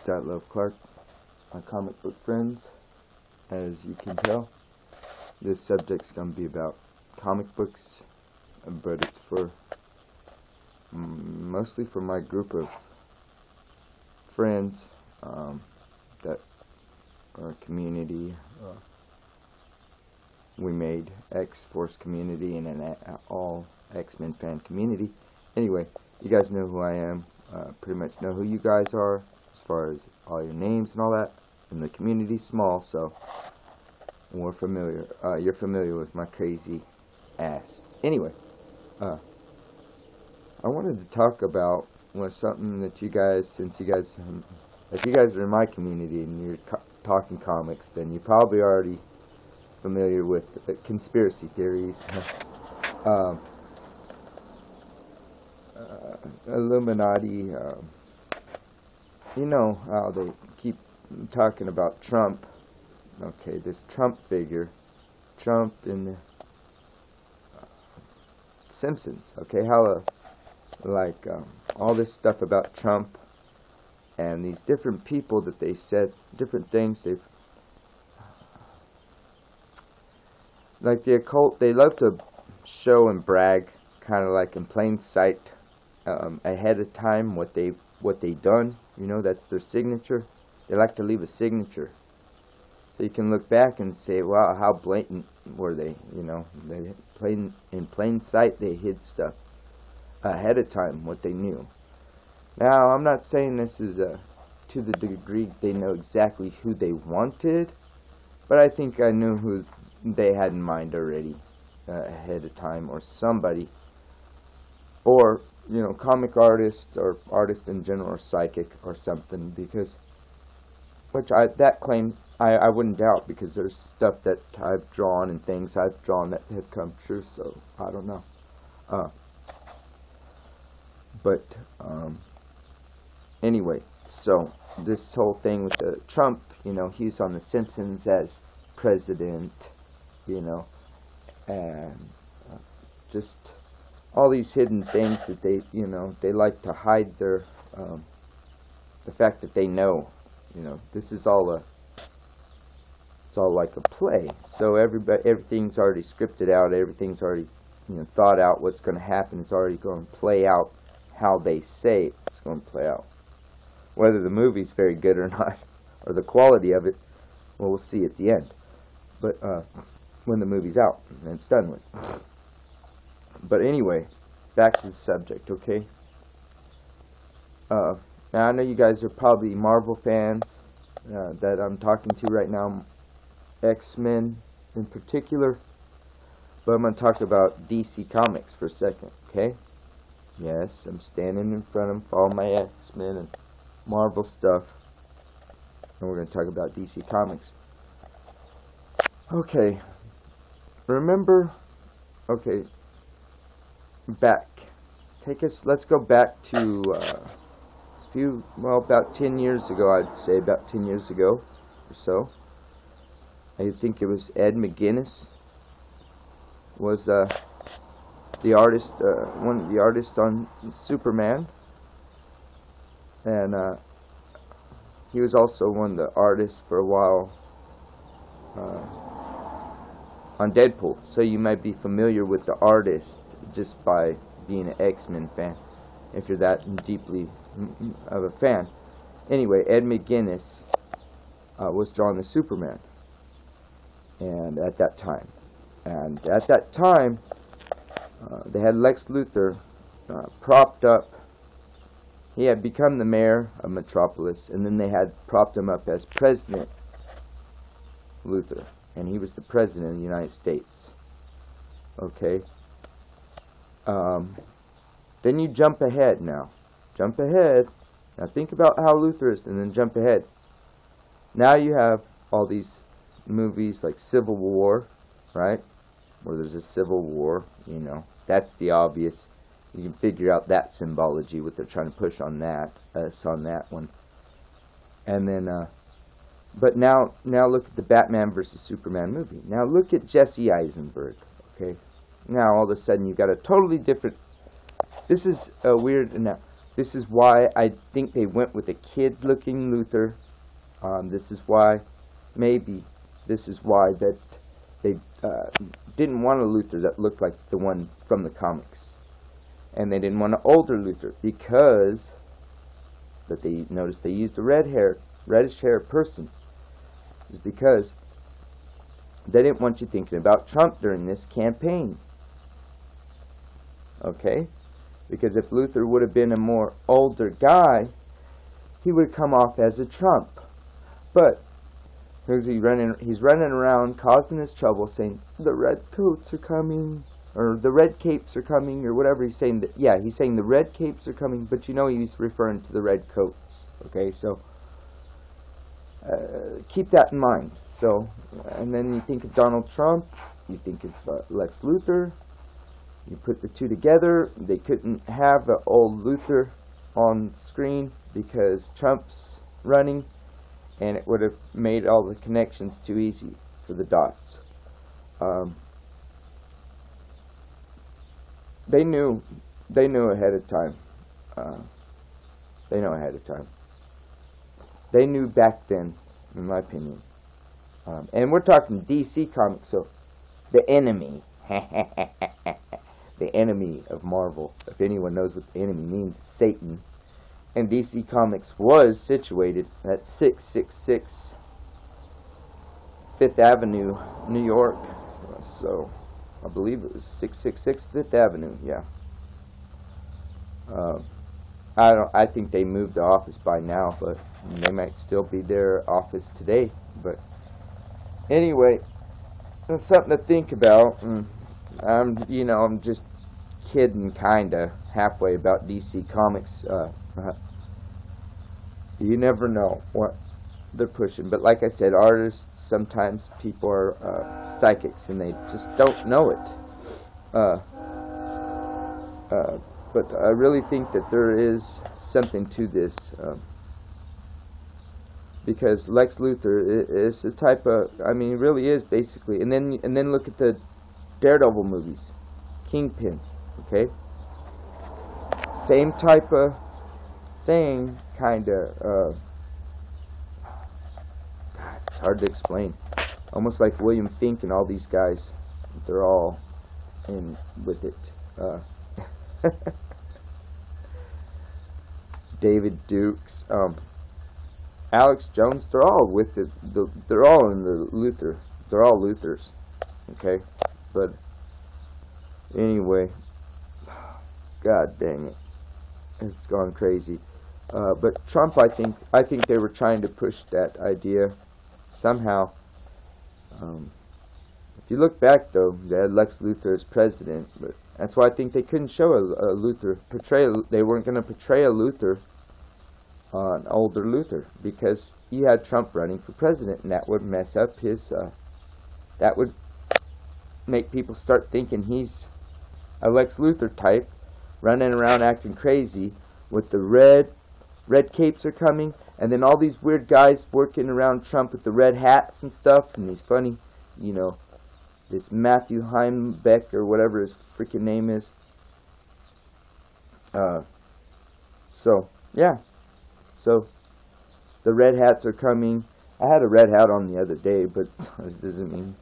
Clark, my comic book friends. As you can tell, this subject's going to be about comic books, but it's for mostly for my group of friends that are a community. We made X-Force community and an all X-Men fan community. Anyway, you guys know who I am. Pretty much know who you guys are as far as all your names and all that. And the community's small, so we're familiar. You're familiar with my crazy ass. Anyway, I wanted to talk about something that you guys, if you guys are in my community and you're talking comics, then you're probably already familiar with conspiracy theories. Illuminati, you know how they keep talking about Trump. Okay, this Trump figure, Trump in the Simpsons. Okay, how all this stuff about Trump and these different people that they said different things. They've like the occult. They love to show and brag, kind of like in plain sight, ahead of time what they done. You know, that's their signature. They like to leave a signature, so you can look back and say, "Wow, how blatant were they?" You know, in plain sight they hid stuff ahead of time, what they knew. Now, I'm not saying this is to the degree they know exactly who they wanted, but I think I knew who they had in mind already ahead of time, or somebody, or you know, comic artist or artist in general, or psychic or something, because that claim I wouldn't doubt, because there's stuff that I've drawn and things I've drawn that have come true, so I don't know. Anyway, so this whole thing with Trump, you know, he's on The Simpsons as president, you know, and just all these hidden things that they, you know, they like to hide their, the fact that they know, you know, this is all it's all like a play. So everything's already scripted out, everything's already, you know, thought out. What's going to happen is already going to play out how they say it's going to play out. Whether the movie's very good or not, or the quality of it, well, we'll see at the end. But when the movie's out and it's done with. But anyway, back to the subject, okay? Now I know you guys are probably Marvel fans that I'm talking to right now, X-Men in particular. But I'm going to talk about DC Comics for a second, okay? Yes, I'm standing in front of all my X-Men and Marvel stuff, and we're going to talk about DC Comics. Okay, remember, okay, let's go back to about 10 years ago, I'd say, about 10 years ago or so. I think it was Ed McGuinness was the artist, one of the artists on Superman, and he was also one of the artists for a while on Deadpool. So you might be familiar with the artist just by being an X-Men fan, if you're that deeply of a fan. Anyway, Ed McGuinness was drawing the Superman, and at that time, they had Lex Luthor propped up. He had become the mayor of Metropolis, and then they had propped him up as President Luthor, and he was the President of the United States. Okay. Then you jump ahead now. Jump ahead. Now think about how Luthor is, and then jump ahead. Now you have all these movies like Civil War, right? Where there's a civil war, you know. That's the obvious. You can figure out that symbology, what they're trying to push on that, on that one. And then, but now look at the Batman versus Superman movie. Now look at Jesse Eisenberg, okay? Now all of a sudden you've got a totally different, this is weird. Now This is why I think they went with a kid-looking Luthor. This is why, maybe, this is why that they didn't want a Luthor that looked like the one from the comics. And they didn't want an older Luthor because that they noticed they used a reddish hair person. It's because they didn't want you thinking about Trump during this campaign. Okay? Because if Luthor would have been a more older guy, he would come off as a Trump. But he's running around causing this trouble, saying the red coats are coming, or the red capes are coming, or whatever he's saying. He's saying the red capes are coming, but you know he's referring to the red coats. Okay, so keep that in mind. So, and then you think of Donald Trump, you think of Lex Luthor. You put the two together. They couldn't have an old Luthor on screen because Trump's running, and it would have made all the connections too easy for the dots. They knew ahead of time. They know ahead of time. They knew back then, in my opinion. And we're talking DC Comics, so the enemy. The enemy of Marvel. If anyone knows what the enemy means, it's Satan. And DC Comics was situated at 666 5th Avenue, New York. So, I believe it was 666 5th Avenue, yeah. I think they moved the office by now, but they might still be their office today. But anyway, it's something to think about. I'm just kidding kinda halfway about DC Comics. You never know what they're pushing. But like I said, artists, sometimes people are psychics and they just don't know it. But I really think that there is something to this. Because Lex Luthor is a type of, he really is basically. And then look at the Daredevil movies, Kingpin, okay? Same type of thing, kinda. It's hard to explain. Almost like William Fink and all these guys. They're all in with it. David Dukes, Alex Jones. They're all with it. They're all in the Luthor. They're all Luthors, okay? But anyway, God dang it, it's gone crazy. But Trump, I think they were trying to push that idea somehow. If you look back, though, they had Lex Luthor as president, but that's why I think they couldn't show a Luthor portrayal. They weren't going to portray a Luthor, an older Luthor, because he had Trump running for president, and that would mess up his. That would make people start thinking he's a Lex Luthor type, running around acting crazy with the red capes are coming, and then all these weird guys working around Trump with the red hats and stuff, and he's funny, this Matthew Heimbeck or whatever his freaking name is. So the red hats are coming. I had a red hat on the other day, but it doesn't mean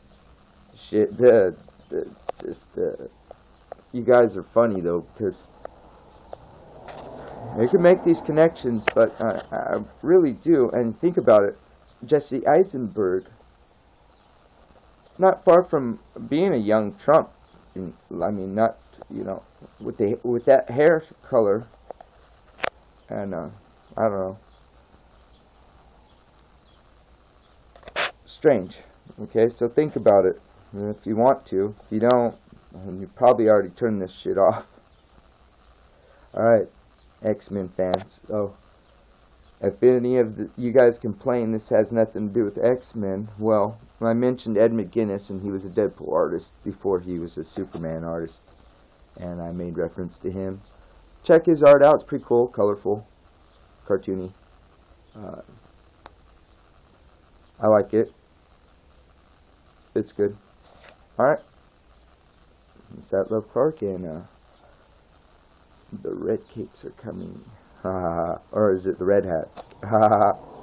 shit. You guys are funny though, because you can make these connections, but I really do. And think about it, Jesse Eisenberg, not far from being a young Trump. Not with that hair color, and I don't know, strange. Okay, so think about it if you want to. If you don't, you probably already turned this shit off. Alright, X-Men fans. So, if any of you guys complain this has nothing to do with X-Men, well, I mentioned Ed McGuinness, and he was a Deadpool artist before he was a Superman artist, and I made reference to him. Check his art out. It's pretty cool, colorful, cartoony. I like it. It's good. Alright. It's that Love Clark, and the red capes are coming. Ha ha ha. Or is it the red hats? Ha ha ha.